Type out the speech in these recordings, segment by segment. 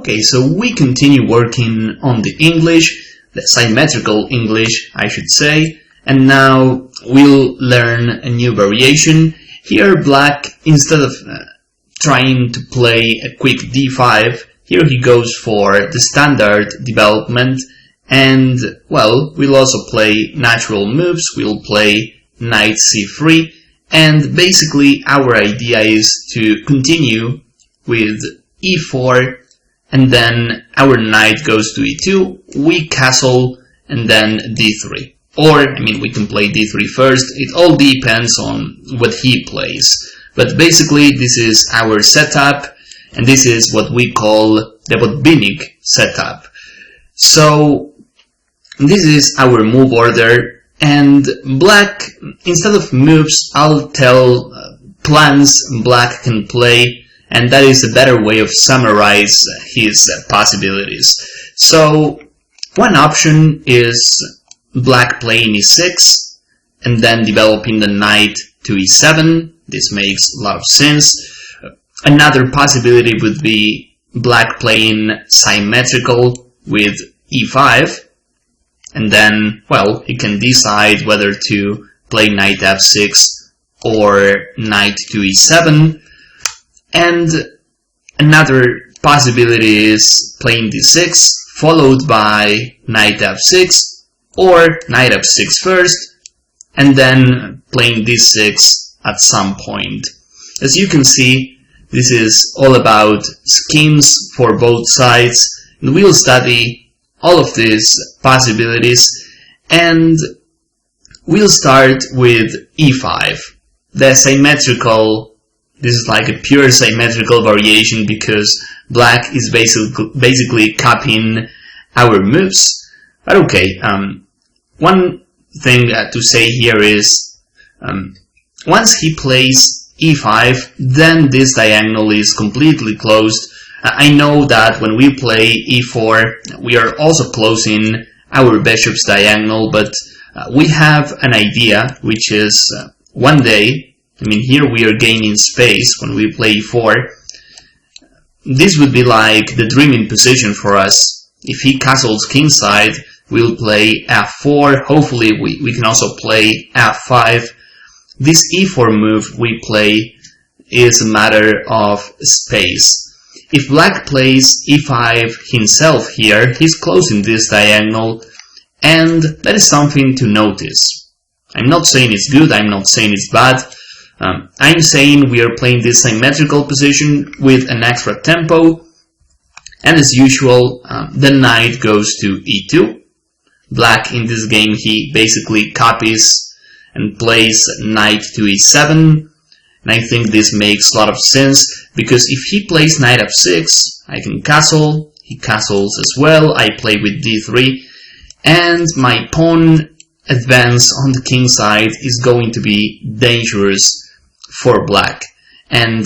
Okay, so we continue working on the English, the symmetrical English, I should say, and now we'll learn a new variation. Here Black, instead of trying to play a quick d5, here he goes for the standard development, and, well, we'll also play natural moves, we'll play knight c3, and basically our idea is to continue with e4, and then our knight goes to e2, we castle, and then d3. Or, we can play d3 first, it all depends on what he plays. But basically this is our setup, and this is what we call the Botvinnik setup. So, this is our move order, and Black, instead of moves, I'll tell plans Black can play, and that is a better way of summarize his possibilities. So, one option is Black playing e6, and then developing the knight to e7. This makes a lot of sense. Another possibility would be Black playing symmetrical with e5, and then, well, he can decide whether to play knight f6 or knight to e7. And another possibility is playing d6, followed by knight f6, or knight f6 first, and then playing d6 at some point. As you can see, this is all about schemes for both sides, and we'll study all of these possibilities, and we'll start with e5. The symmetrical, this is like a pure symmetrical variation because Black is basically copying our moves. But okay, one thing to say here is, once he plays e5, then this diagonal is completely closed. I know that when we play e4, we are also closing our bishop's diagonal, but we have an idea, which is one day, here we are gaining space when we play e4. This would be like the dreaming position for us. If he castles kingside, we'll play f4, hopefully we can also play f5. This e4 move we play is a matter of space. If Black plays e5 himself here, he's closing this diagonal, and that is something to notice. I'm not saying it's good, I'm not saying it's bad. I'm saying we are playing this symmetrical position with an extra tempo, and as usual, the knight goes to e2. Black in this game, he basically copies and plays knight to e7, and I think this makes a lot of sense, because if he plays knight f6, I can castle, he castles as well, I play with d3, and my pawn advance on the king side is going to be dangerous for Black, and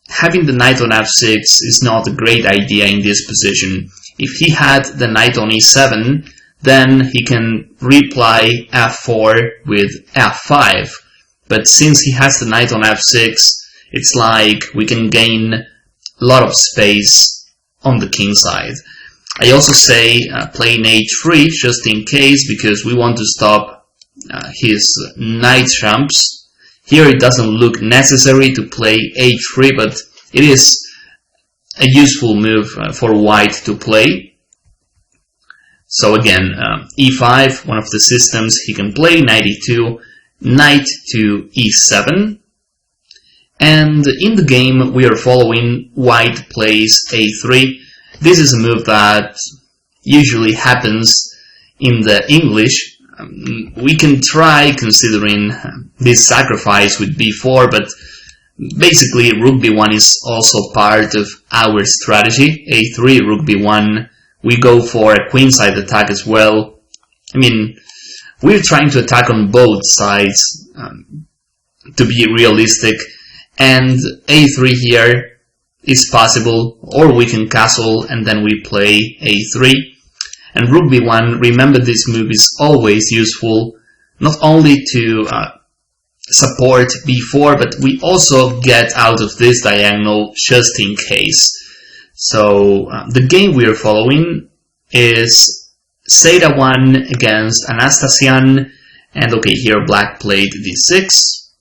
having the knight on f6 is not a great idea in this position. If he had the knight on e7, then he can reply f4 with f5, but since he has the knight on f6, it's like we can gain a lot of space on the king side. I also say playing h3 just in case, because we want to stop his knight trumps. Here it doesn't look necessary to play h3, but it is a useful move for white to play. So again, e5, one of the systems he can play, knight e2, knight to e7. And in the game we are following white plays a3. This is a move that usually happens in the English. We can try considering this sacrifice with b4, but basically rook b1 is also part of our strategy. a3, rook b1, we go for a queenside attack as well. We're trying to attack on both sides to be realistic, and a3 here is possible, or we can castle and then we play a3. And rook b1, remember this move is always useful, not only to support b4, but we also get out of this diagonal just in case. So the game we are following is Seda 1 against Anastasian, and okay, here black played d6.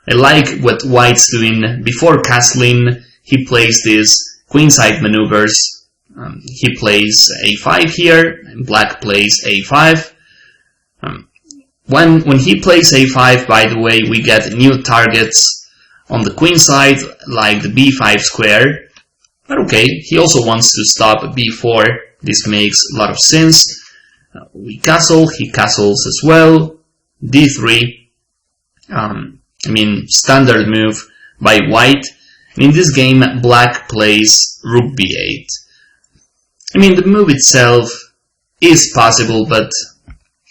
I like what white's doing. Before castling, he plays these queenside maneuvers. He plays a5 here, and black plays a5. When he plays a5, by the way, we get new targets on the queen side, like the b5 square. But okay, he also wants to stop b4. This makes a lot of sense. We castle, he castles as well. d3. Standard move by white. In this game, black plays rook b8. The move itself is possible, but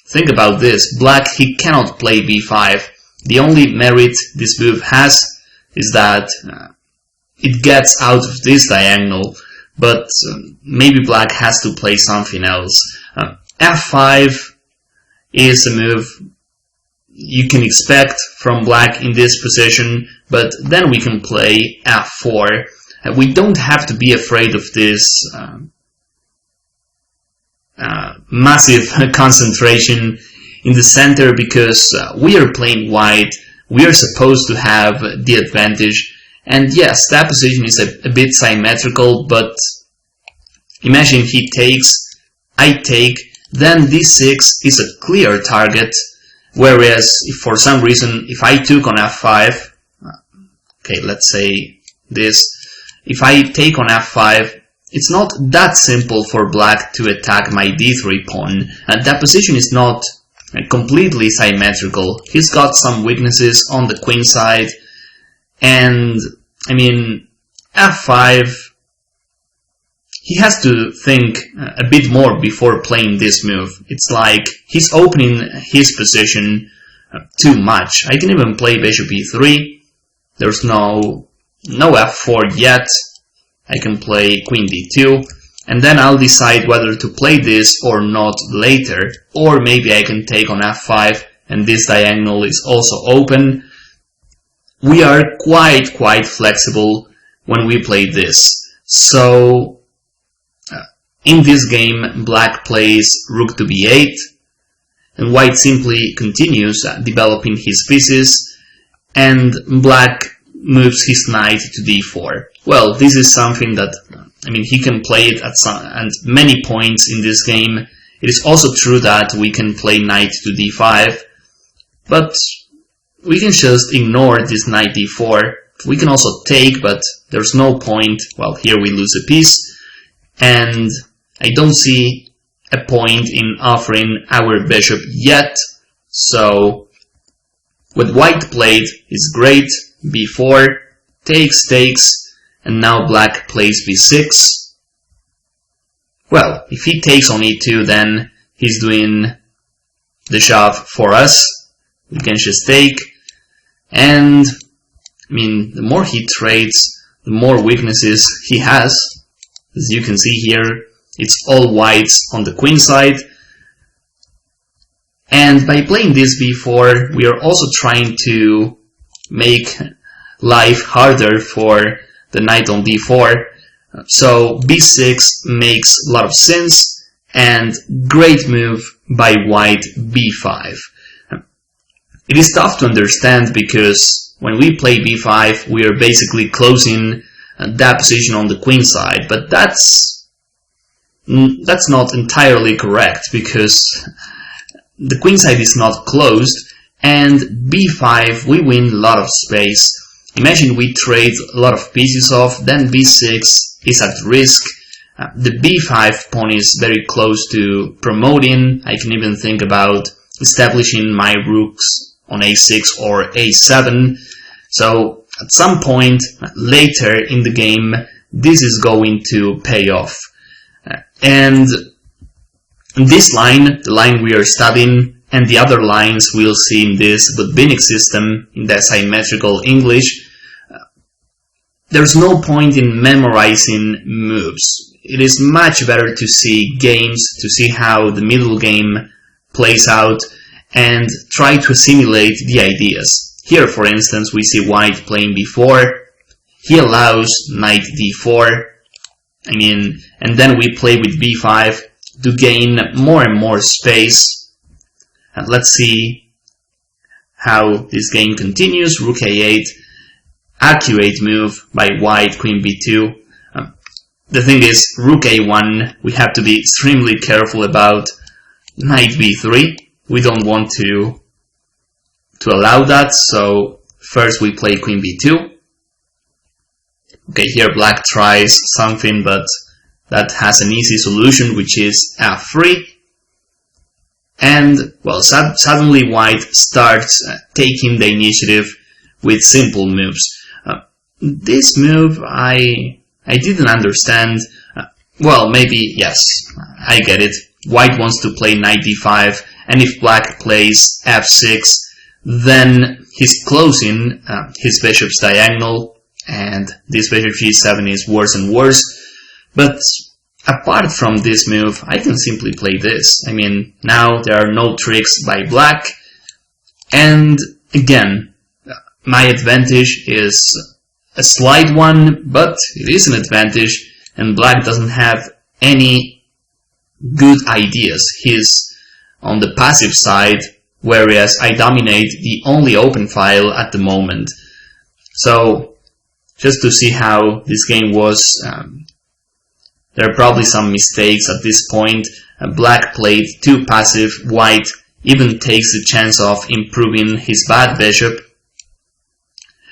think about this. Black, he cannot play b5. The only merit this move has is that it gets out of this diagonal, but maybe black has to play something else. f5 is a move you can expect from black in this position, but then we can play f4. We don't have to be afraid of this massive concentration in the center, because we are playing white. We are supposed to have the advantage. And yes, that position is a bit symmetrical, but imagine he takes, I take, then d6 is a clear target, whereas if for some reason, if I took on f5, okay, let's say this, if I take on f5, it's not that simple for black to attack my d3 pawn, and that position is not completely symmetrical. He's got some weaknesses on the queen side, and f5, he has to think a bit more before playing this move. It's like he's opening his position too much. I can even play bishop e3. There's no f4 yet. I can play queen d2, and then I'll decide whether to play this or not later. Or maybe I can take on f5, and this diagonal is also open. We are quite flexible when we play this. So in this game, black plays rook to b8, and white simply continues developing his pieces, and black moves his knight to d4. Well, this is something that, he can play it at many points in this game. It is also true that we can play knight to d5, but we can just ignore this knight d4. We can also take, but there's no point. Well, here we lose a piece, and I don't see a point in offering our bishop yet. So what white played is great. b4, takes, and now black plays b6. Well, if he takes on e2, then he's doing the job for us. We can just take, and the more he trades, the more weaknesses he has. As you can see here, it's all whites on the queen side. And by playing this b4, we are also trying to make life harder for the knight on d4. So b6 makes a lot of sense, and great move by white b5. It is tough to understand because when we play b5, we are basically closing that position on the queen side, but that's not entirely correct, because the queen side is not closed, and b5 we win a lot of space. Imagine we trade a lot of pieces off, then b6 is at risk. The b5 pawn is very close to promoting. I can even think about establishing my rooks on a6 or a7. So at some point later in the game, this is going to pay off. And this line, the line we are studying, and the other lines we'll see in this Budbinic system, in the symmetrical English, there's no point in memorizing moves. It is much better to see games, to see how the middle game plays out, and try to assimilate the ideas. Here, for instance, we see white playing b4. he allows knight d4. I mean, and then we play with b5 to gain more and more space. And let's see how this game continues. Rook a8, accurate move by white, queen b2. The thing is, rook a1, we have to be extremely careful about. Knight b3, we don't want to allow that, so first we play queen b2. Okay, here black tries something, but that has an easy solution, which is f3. And, well, suddenly white starts taking the initiative with simple moves. This move I didn't understand. Well, maybe, yes, I get it. White wants to play knight d5, and if black plays f6, then he's closing his bishop's diagonal, and this bishop g7 is worse and worse. But apart from this move, I can simply play this. I mean, now there are no tricks by black, and again, my advantage is a slight one, but it is an advantage, and black doesn't have any good ideas. He's on the passive side, whereas I dominate the only open file at the moment. So, just to see how this game was, there are probably some mistakes at this point. Black played too passive, white even takes the chance of improving his bad bishop.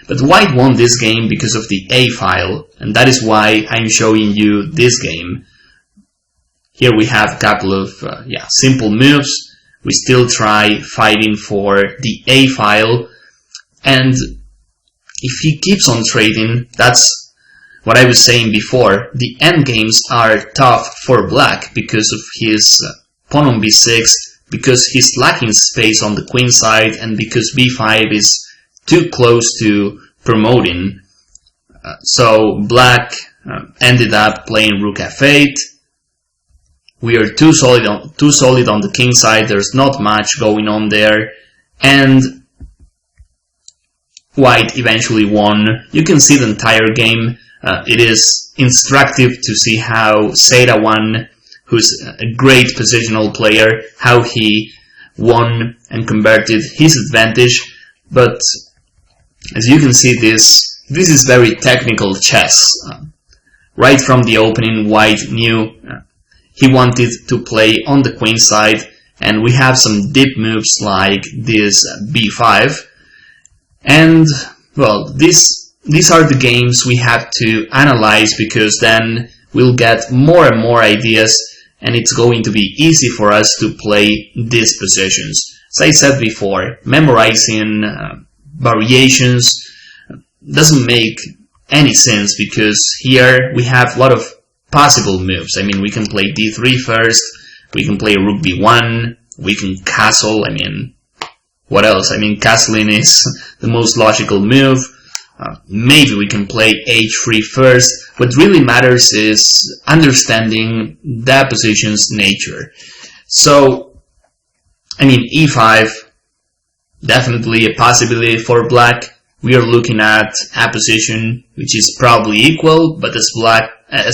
But white won this game because of the A file, and that is why I'm showing you this game. Here we have a couple of simple moves. We still try fighting for the A file, and if he keeps on trading, that's what I was saying before. The endgames are tough for black because of his pawn on b6, because he's lacking space on the queen side, and because b5 is too close to promoting. So black ended up playing rook f8. We are too solid on the king side. There's not much going on there, and white eventually won. You can see the entire game. It is instructive to see how Seta1, who's a great positional player, how he won and converted his advantage. But as you can see, this is very technical chess. Right from the opening, white knew he wanted to play on the queen side, and we have some deep moves like this b5. And, well, these are the games we have to analyze, because then we'll get more and more ideas, and it's going to be easy for us to play these positions. As I said before, memorizing variations doesn't make any sense, because here we have a lot of possible moves. I mean, we can play d3 first, we can play rook b1, we can castle. I mean, what else? I mean, castling is the most logical move. Maybe we can play h3 first. What really matters is understanding that position's nature. So, I mean, e5, definitely a possibility for black. We are looking at a position which is probably equal, but as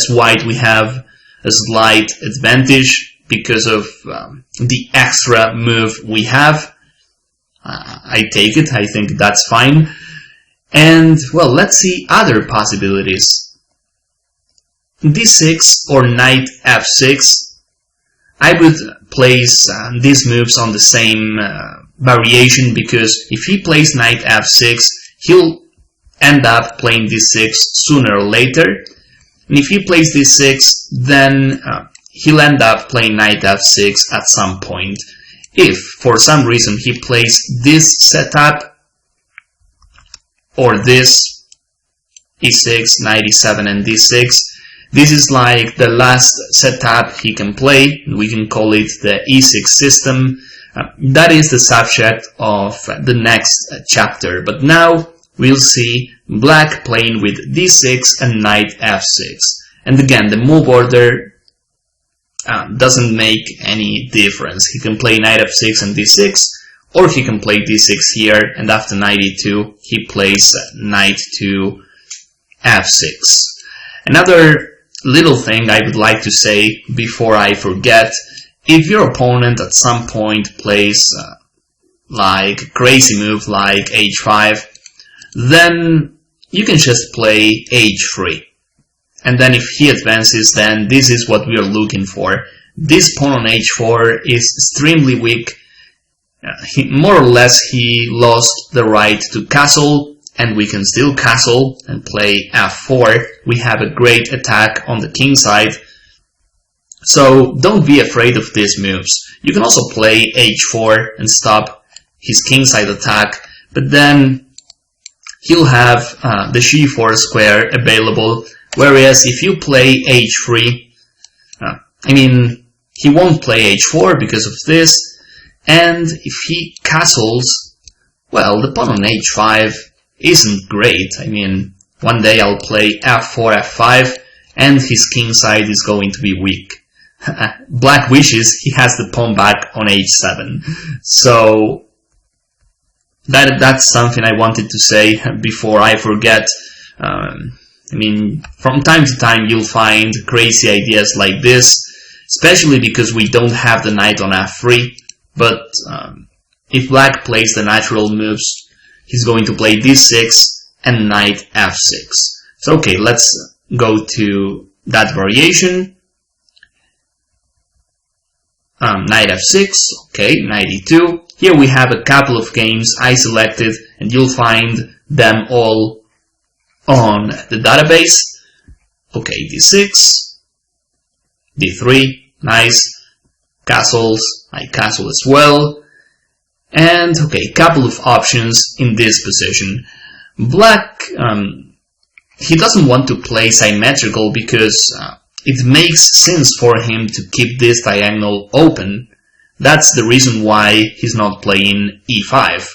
white we have a slight advantage because of the extra move we have. I take it, I think that's fine. And, well, let's see other possibilities. d6 or knight f6. I would place these moves on the same variation, because if he plays knight f6, he'll end up playing d6 sooner or later. And if he plays d6, then he'll end up playing knight f6 at some point. If, for some reason, he plays this setup, or this e6, knight e7 and d6, this is like the last setup he can play. We can call it the e6 system. That is the subject of the next chapter. But now we'll see black playing with d6 and knight f6. And again, the move order doesn't make any difference. He can play knight f6 and d6, or he can play d6 here, and after knight e2, he plays knight to f6. Another little thing I would like to say before I forget, if your opponent at some point plays like a crazy move like h5, then you can just play h3. And then if he advances, then this is what we are looking for. This pawn on h4 is extremely weak. More or less he lost the right to castle, and we can still castle and play f4. We have a great attack on the king side. So don't be afraid of these moves. You can also play h4 and stop his kingside attack, but then he'll have the g4 square available, whereas if you play h3, he won't play h4 because of this, and if he castles, well, the pawn on h5 isn't great. One day I'll play f4, f5, and his king side is going to be weak. Black wishes he has the pawn back on h7. So that's something I wanted to say before I forget. From time to time you'll find crazy ideas like this, especially because we don't have the knight on f3, but if black plays the natural moves, he's going to play d6 and knight f6. So okay, let's go to that variation. Knight f6, okay, knight e2. Here we have a couple of games I selected, and you'll find them all on the database. Okay, d6, d3, nice, castles, I castle as well, and okay, couple of options in this position. Black, he doesn't want to play symmetrical because it makes sense for him to keep this diagonal open. That's the reason why he's not playing e5.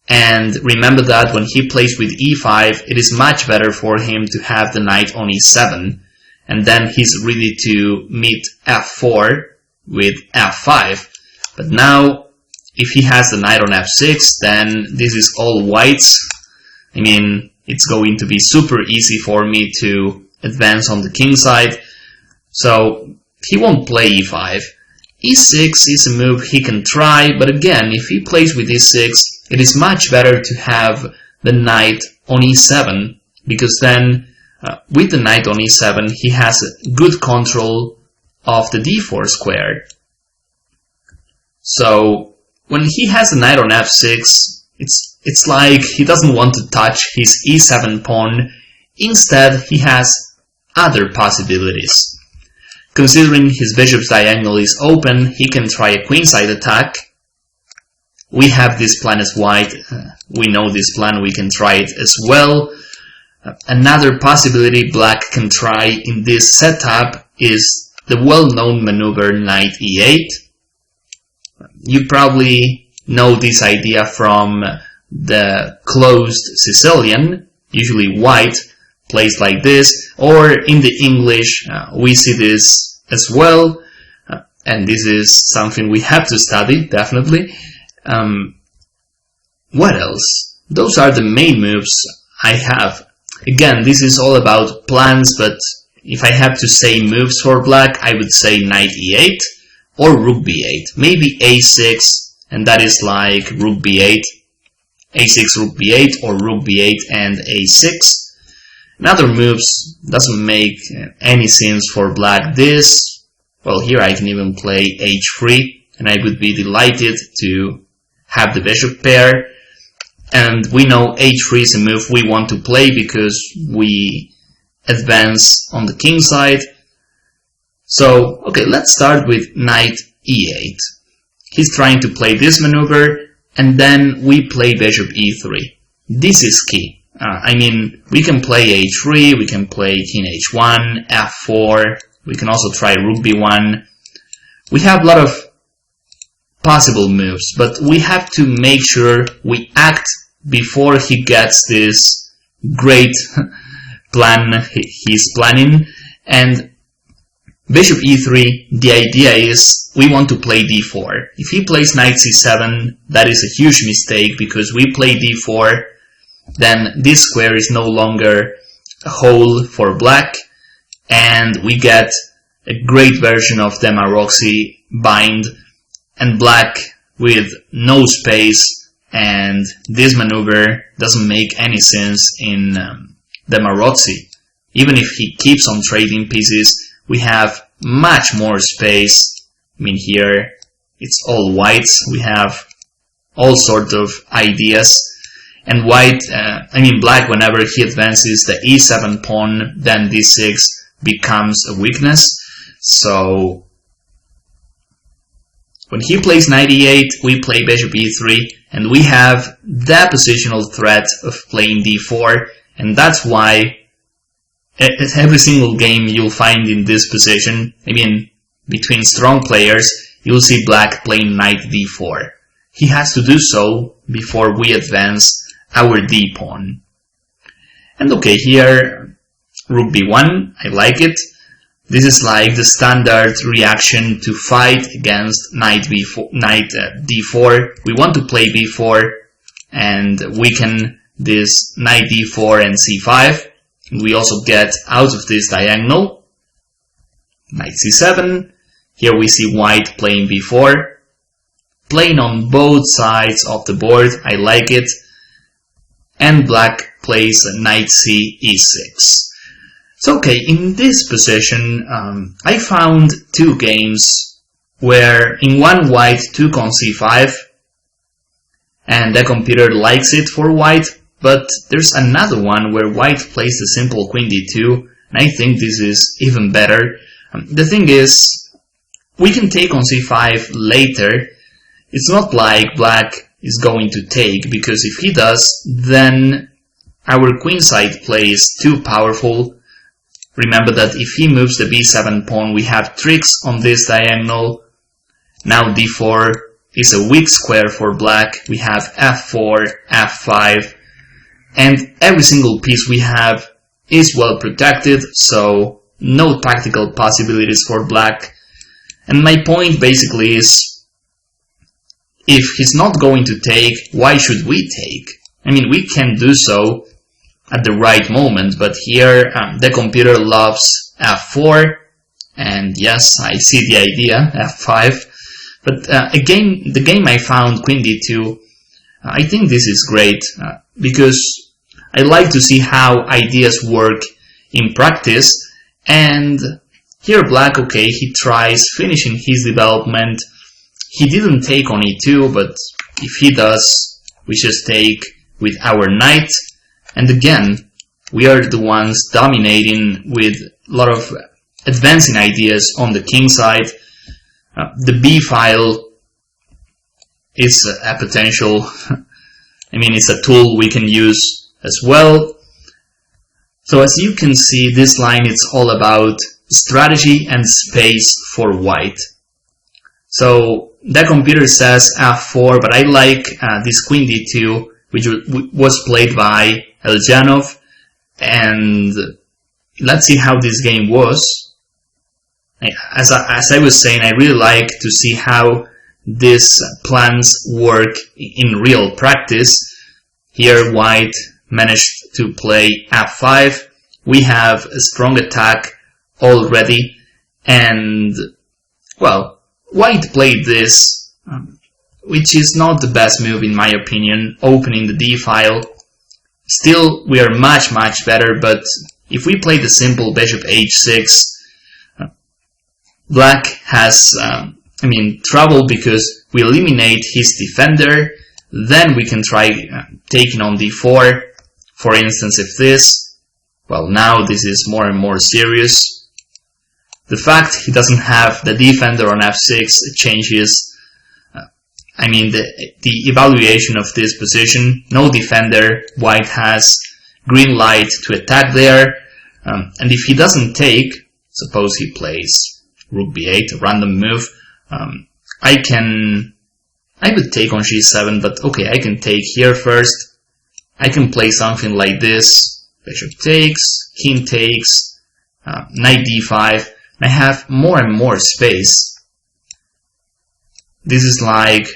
And remember that when he plays with e5, it is much better for him to have the knight on e7, and then he's ready to meet f4 with f5. But now, if he has the knight on f6, then this is all whites. It's going to be super easy for me to advance on the king side, so he won't play e5. e6 is a move he can try, but again, if he plays with e6, it is much better to have the knight on e7, because then with the knight on e7 he has good control of the d4 square. So when he has the knight on f6, it's like he doesn't want to touch his e7 pawn. Instead, he has other possibilities. Considering his bishop's diagonal is open, he can try a queenside attack. We have this plan as white. We know this plan, we can try it as well. Another possibility black can try in this setup is the well-known maneuver knight e8. You probably know this idea from the closed Sicilian, usually white plays like this, or in the English we see this as well, and this is something we have to study, definitely. What else? Those are the main moves I have. Again, this is all about plans, but if I have to say moves for black, I would say knight e8 or rook b8, maybe a6, and that is like rook b8, a6, rook b8, or rook b8 and a6. Another moves doesn't make any sense for black. Well, here I can even play h3, and I would be delighted to have the bishop pair. And we know h3 is a move we want to play because we advance on the king side. So, okay, let's start with knight e8. He's trying to play this maneuver, and then we play bishop e3. This is key. We can play h3, we can play king h1, f4, we can also try rook b1. We have a lot of possible moves, but we have to make sure we act before he gets this great plan he's planning. And bishop e3, the idea is we want to play d4. If he plays knight c7, that is a huge mistake because we play d4, then this square is no longer a hole for black, and we get a great version of the Maroczy bind, and black with no space, and this maneuver doesn't make any sense in the Maroczy. Even if he keeps on trading pieces, we have much more space. I mean, here it's all whites, we have all sorts of ideas, and black, whenever he advances the e7 pawn, then d6 becomes a weakness. So when he plays knight e8, we play bishop e3, and we have the positional threat of playing d4, and that's why at every single game you'll find in this position, I mean, between strong players, you'll see black playing knight d4. He has to do so before we advance our d-pawn. And okay, here, rook b1, I like it. This is like the standard reaction to fight against knight d4. We want to play b4 and weaken this knight d4 and c5. We also get out of this diagonal. Knight c7. Here we see white playing b4. Playing on both sides of the board, I like it. And black plays knight c e6. So okay, in this position, I found two games where in one white took on c5, and the computer likes it for white, but there's another one where white plays the simple queen d2, and I think this is even better. The thing is, we can take on c5 later. It's not like black is going to take, because if he does, then our queenside play is too powerful. Remember that if he moves the b7 pawn, we have tricks on this diagonal. Now d4 is a weak square for black. We have f4, f5, and every single piece we have is well protected, so no tactical possibilities for black. And my point basically is, if he's not going to take, why should we take? I mean, we can do so at the right moment, but here the computer loves f4, and yes, I see the idea, f5. But again, the game I found, queen d2, I think this is great, because I like to see how ideas work in practice, and here black, okay, he tries finishing his development. He didn't take on e2, but if he does, we just take with our knight, and again, we are the ones dominating with a lot of advancing ideas on the king side. The b file is a potential, I mean, it's a tool we can use as well. So as you can see, this line is all about strategy and space for white. So the computer says f4, but I like this queen d2, which was played by Eljanov, and let's see how this game was. As I was saying, I really like to see how these plans work in real practice. Here white managed to play f5. We have a strong attack already, and well, white played this, which is not the best move in my opinion, opening the d file. Still, we are much better, but if we play the simple bishop h6, black has trouble because we eliminate his defender. Then we can try taking on d4. For instance, if this, well, now this is more and more serious. The fact he doesn't have the defender on f6 changes the evaluation of this position. No defender, white has green light to attack there, and if he doesn't take, suppose he plays rook b8, a random move, I would take on g7, but okay, I can take here first. I can play something like this, bishop takes, king takes, knight d5, I have more and more space. This is like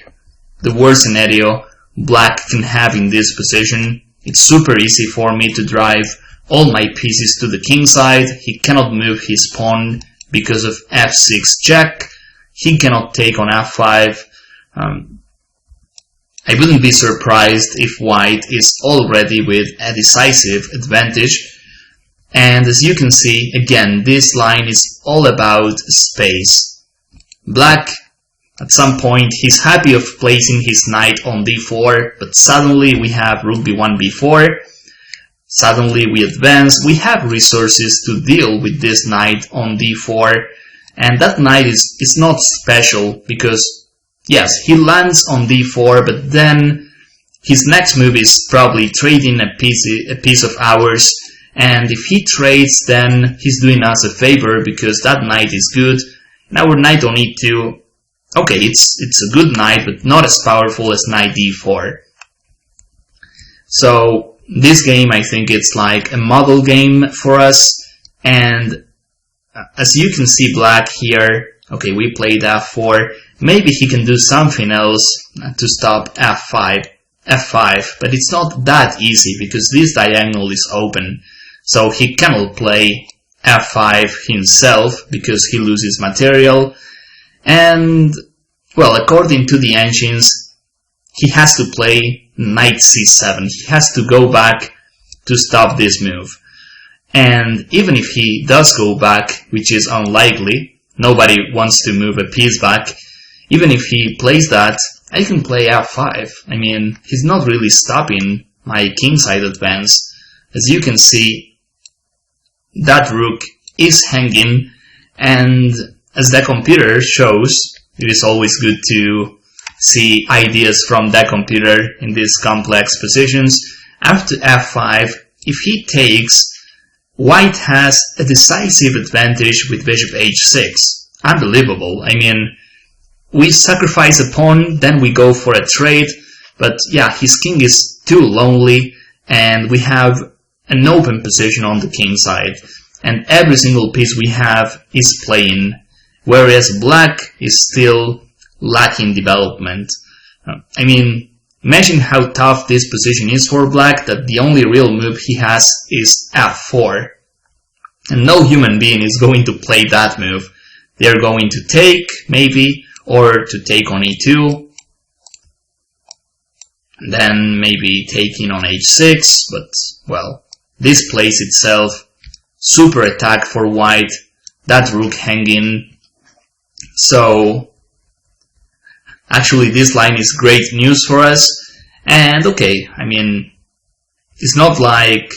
the worst scenario black can have in this position. it's super easy for me to drive all my pieces to the king side. He cannot move his pawn because of f6 check. He cannot take on f5. I wouldn't be surprised if white is already with a decisive advantage. And as you can see, again, this line is all about space. Black, at some point, he's happy of placing his knight on d4, but suddenly we have rook b1, b4. Suddenly we advance, we have resources to deal with this knight on d4, and that knight is not special because, yes, he lands on d4, but then his next move is probably trading a piece of ours, and if he trades, then he's doing us a favor because that knight is good. Now our knight on e2, okay, it's a good knight, but not as powerful as knight d4. So this game, I think it's like a model game for us, and as you can see, black here, okay, we played f4, maybe he can do something else to stop f5, but it's not that easy because this diagonal is open, so he cannot play f5 himself because he loses material, and, well, according to the engines, he has to play knight c7, he has to go back to stop this move. And even if he does go back, which is unlikely, nobody wants to move a piece back, even if he plays that, I can play f5. I mean, he's not really stopping my kingside advance. As you can see, that rook is hanging, and as the computer shows, it is always good to see ideas from the computer in these complex positions. After f5, if he takes, white has a decisive advantage with bishop h6. Unbelievable. I mean, we sacrifice a pawn, then we go for a trade, but yeah, his king is too lonely, and we have an open position on the king side, and every single piece we have is playing, whereas black is still lacking development. I mean, imagine how tough this position is for black, that the only real move he has is f4. And no human being is going to play that move. They're going to take, maybe, or to take on e2, and then maybe taking on h6, but, well, this plays itself, super attack for white, that rook hanging. So actually this line is great news for us, and okay, I mean, it's not like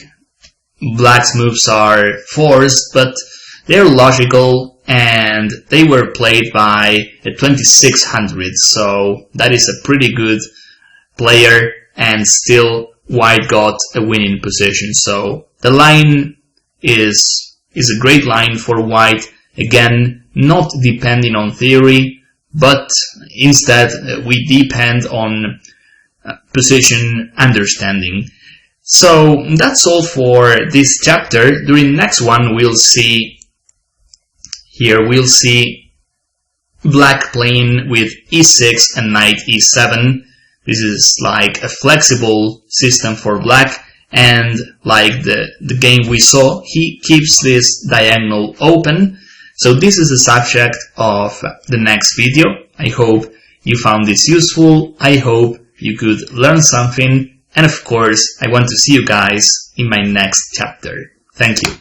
black's moves are forced, but they're logical, and they were played by a 2600, so that is a pretty good player, and still white got a winning position. So the line is a great line for white, again, not depending on theory, but instead we depend on position understanding. So that's all for this chapter. During the next one we'll see black playing with e6 and knight e7. This is like a flexible system for black, and like the game we saw, he keeps this diagonal open. So this is the subject of the next video. I hope you found this useful. I hope you could learn something. And of course, I want to see you guys in my next chapter. Thank you.